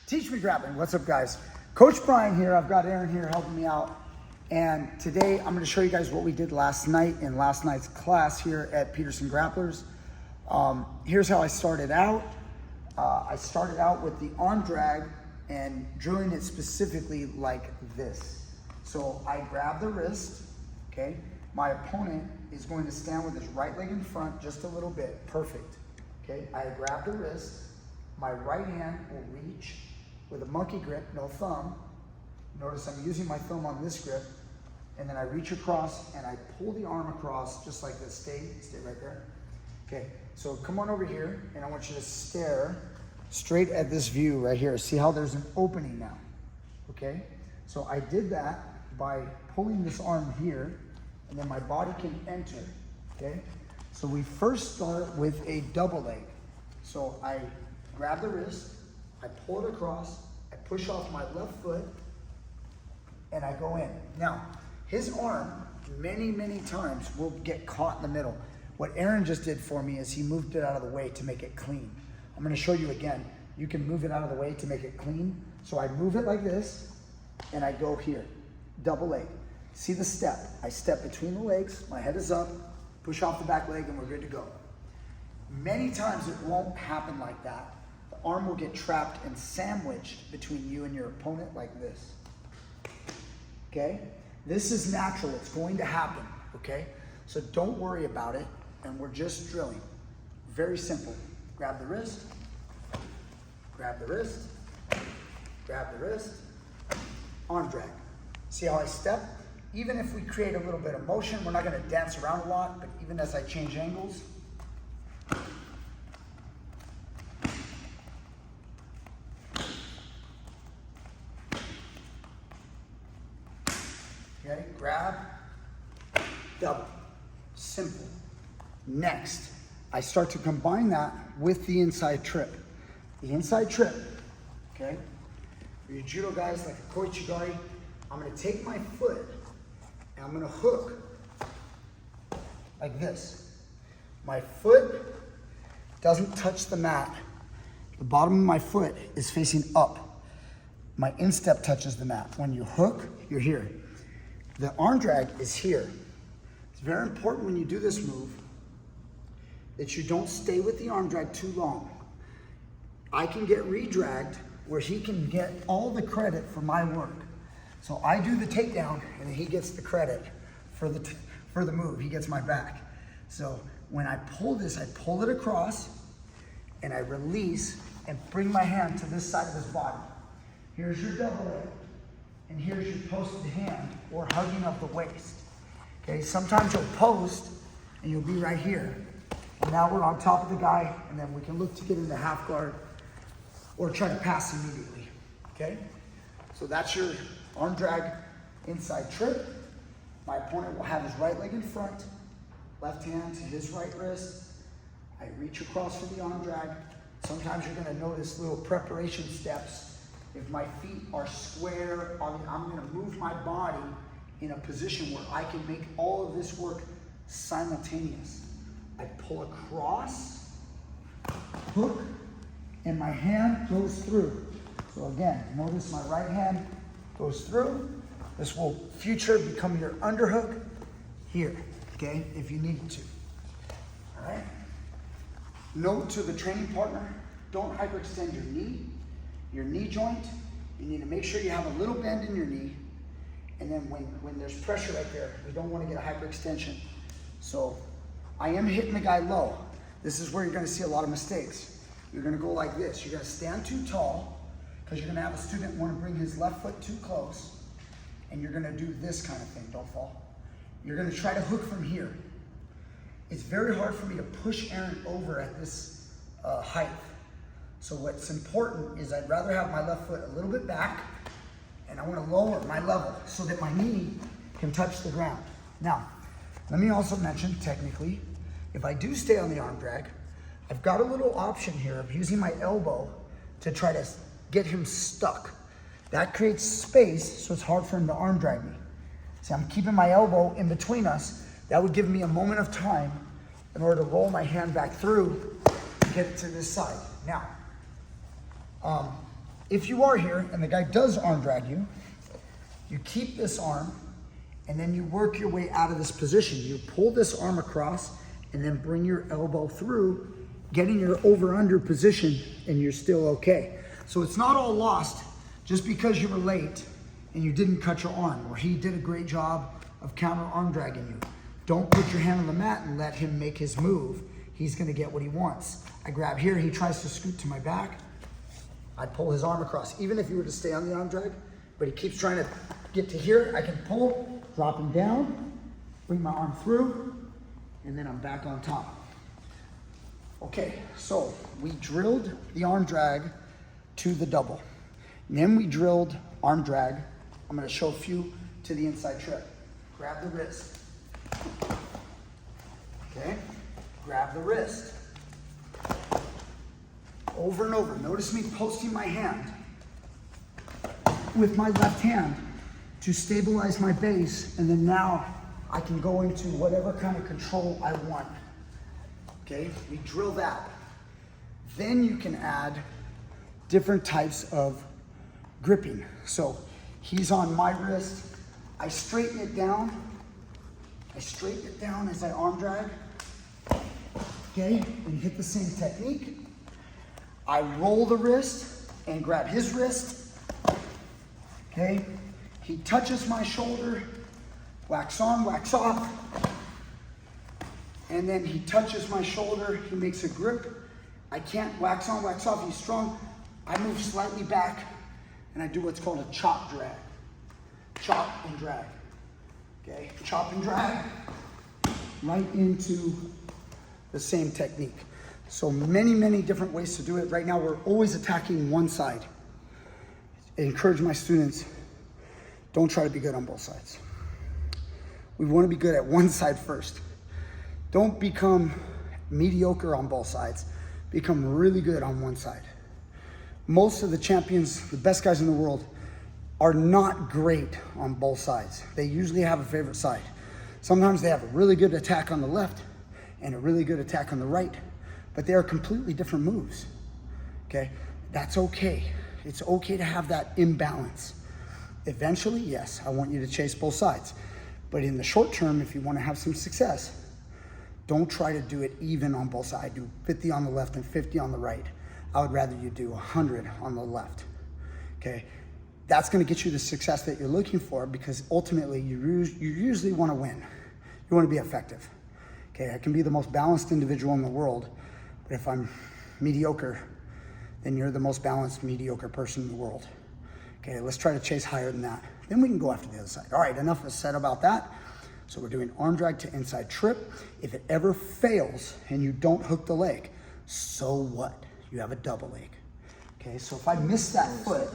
Teach Me Grappling. What's up, guys? Coach Brian here. I've got Aaron here helping me out. And today I'm going to show you guys what we did last night in last night's class here at Peterson Grapplers. Here's how I started out. I started out with the arm drag and drilling it specifically like this. So I grab the wrist, okay? My opponent is going to stand with his right leg in front just a little bit. Perfect, okay? I grab the wrist. My right hand will reach with a monkey grip, no thumb. Notice I'm using my thumb on this grip. And then I reach across and I pull the arm across just like this. Stay right there. Okay, so come on over here and I want you to stare straight at this view right here. See how there's an opening now, okay? So I did that by pulling this arm here and then my body can enter, okay? So we first start with a double leg. So I grab the wrist, I pull it across, I push off my left foot, and I go in. Now, his arm, many times, will get caught in the middle. What Aaron just did for me is he moved it out of the way to make it clean. I'm gonna show you again. You can move it out of the way to make it clean. So I move it like this, and I go here, double leg. See the step. I step between the legs, my head is up, push off the back leg, and we're good to go. Many times it won't happen like that. The arm will get trapped and sandwiched between you and your opponent like this. Okay? This is natural, it's going to happen, okay? So don't worry about it, and we're just drilling. Very simple. Grab the wrist, grab the wrist, grab the wrist, arm drag. See how I step? Even if we create a little bit of motion, we're not gonna dance around a lot, but even as I change angles, okay, grab, double, simple. Next, I start to combine that with the inside trip. The inside trip, okay? For you judo guys like a Coach Brian, I'm gonna take my foot and I'm gonna hook like this. My foot doesn't touch the mat. The bottom of my foot is facing up. My instep touches the mat. When you hook, you're here. The arm drag is here. It's very important when you do this move that you don't stay with the arm drag too long. I can get re-dragged where he can get all the credit for my work. So I do the takedown and then he gets the credit for the move. He gets my back. So when I pull this, I pull it across and I release and bring my hand to this side of his body. Here's your double leg. And here's your posted hand or hugging of the waist. Okay, sometimes you'll post and you'll be right here. And now we're on top of the guy and then we can look to get into half guard or try to pass immediately, okay? So that's your arm drag inside trip. My opponent will have his right leg in front, left hand to his right wrist. I reach across for the arm drag. Sometimes you're gonna notice little preparation steps. If my feet are square, I'm gonna move my body in a position where I can make all of this work simultaneous. I pull across, hook, and my hand goes through. So again, notice my right hand goes through. This will future become your underhook here, okay, if you need to. All right? Note to the training partner, don't hyperextend your knee joint. You need to make sure you have a little bend in your knee. And then when there's pressure right there, we don't want to get a hyperextension. So I am hitting the guy low. This is where you're going to see a lot of mistakes. You're going to go like this. You're going to stand too tall because you're going to have a student want to bring his left foot too close. And you're going to do this kind of thing. Don't fall. You're going to try to hook from here. It's very hard for me to push Aaron over at this height. So what's important is I'd rather have my left foot a little bit back and I want to lower my level so that my knee can touch the ground. Now, let me also mention technically, if I do stay on the arm drag, I've got a little option here of using my elbow to try to get him stuck. That creates space so it's hard for him to arm drag me. See, I'm keeping my elbow in between us. That would give me a moment of time in order to roll my hand back through and get it to this side. Now, if you are here and the guy does arm drag you, you keep this arm and then you work your way out of this position. You pull this arm across and then bring your elbow through, getting your over-under position, and you're still okay. So it's not all lost just because you were late and you didn't cut your arm, or he did a great job of counter arm dragging you. Don't put your hand on the mat and let him make his move. He's gonna get what he wants. I grab here, he tries to scoot to my back. I pull his arm across, even if you were to stay on the arm drag, but he keeps trying to get to here. I can pull, drop him down, bring my arm through, and then I'm back on top. Okay, so we drilled the arm drag to the double. And then we drilled arm drag. I'm gonna show a few to the inside trip. Grab the wrist. Okay, grab the wrist. Over and over. Notice me posting my hand with my left hand to stabilize my base, and then now I can go into whatever kind of control I want. Okay, we drill that. Then you can add different types of gripping. So he's on my wrist. I straighten it down. I straighten it down as I arm drag. Okay, and hit the same technique. I roll the wrist and grab his wrist. Okay, he touches my shoulder, wax on, wax off. And then he touches my shoulder, he makes a grip. I can't wax on, wax off, he's strong. I move slightly back and I do what's called a chop drag. Chop and drag. Okay, chop and drag right into the same technique. So many, many different ways to do it. Right now, we're always attacking one side. I encourage my students, don't try to be good on both sides. We want to be good at one side first. Don't become mediocre on both sides. Become really good on one side. Most of the champions, the best guys in the world, are not great on both sides. They usually have a favorite side. Sometimes they have a really good attack on the left and a really good attack on the right, but they are completely different moves, okay? That's okay. It's okay to have that imbalance. Eventually, yes, I want you to chase both sides. But in the short term, if you want to have some success, don't try to do it even on both sides. Do 50 on the left and 50 on the right. I would rather you do 100 on the left, okay? That's gonna get you the success that you're looking for, because ultimately you usually wanna win. You wanna be effective, okay? I can be the most balanced individual in the world, but if I'm mediocre, then you're the most balanced mediocre person in the world. Okay, let's try to chase higher than that. Then we can go after the other side. All right, enough is said about that. So we're doing arm drag to inside trip. If it ever fails and you don't hook the leg, so what? You have a double leg. Okay, so if I miss that foot,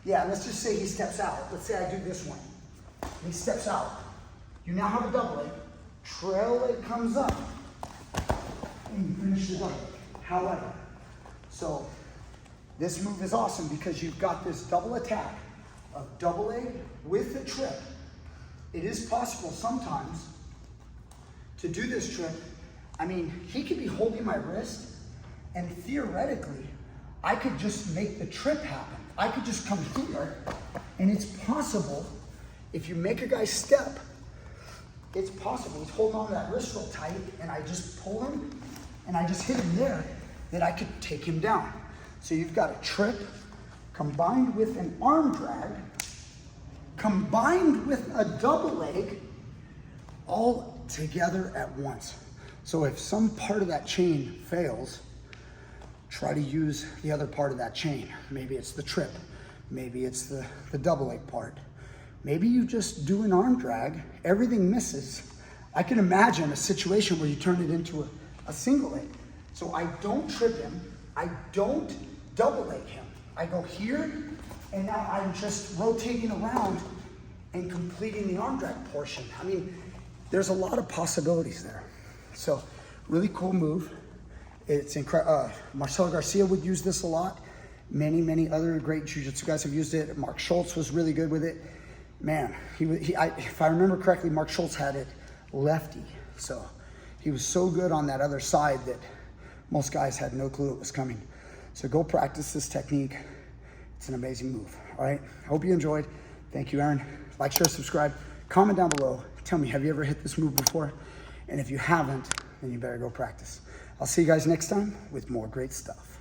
yeah, let's just say he steps out. Let's say I do this one. He steps out. You now have a double leg. Trail leg comes up. And you finish the double leg. However, so this move is awesome because you've got this double attack of double leg with the trip. It is possible sometimes to do this trip. I mean, he could be holding my wrist, and theoretically, I could just make the trip happen. I could just come here, and it's possible, if you make a guy step, it's possible. He's holding on to that wrist real tight, and I just pull him, and I just hit him there, that I could take him down. So you've got a trip combined with an arm drag, combined with a double leg, all together at once. So if some part of that chain fails, try to use the other part of that chain. Maybe it's the trip, maybe it's the double leg part. Maybe you just do an arm drag, everything misses. I can imagine a situation where you turn it into a single leg. So I don't trip him, I don't double leg him. I go here, and now I'm just rotating around and completing the arm drag portion. I mean, there's a lot of possibilities there. So, really cool move. It's incredible. Marcelo Garcia would use this a lot. Many, many other great jiu-jitsu guys have used it. Mark Schultz was really good with it. Man, if I remember correctly, Mark Schultz had it lefty. So, he was so good on that other side that most guys had no clue it was coming. So go practice this technique. It's an amazing move, all right? I hope you enjoyed. Thank you, Aaron. Like, share, subscribe. Comment down below. Tell me, have you ever hit this move before? And if you haven't, then you better go practice. I'll see you guys next time with more great stuff.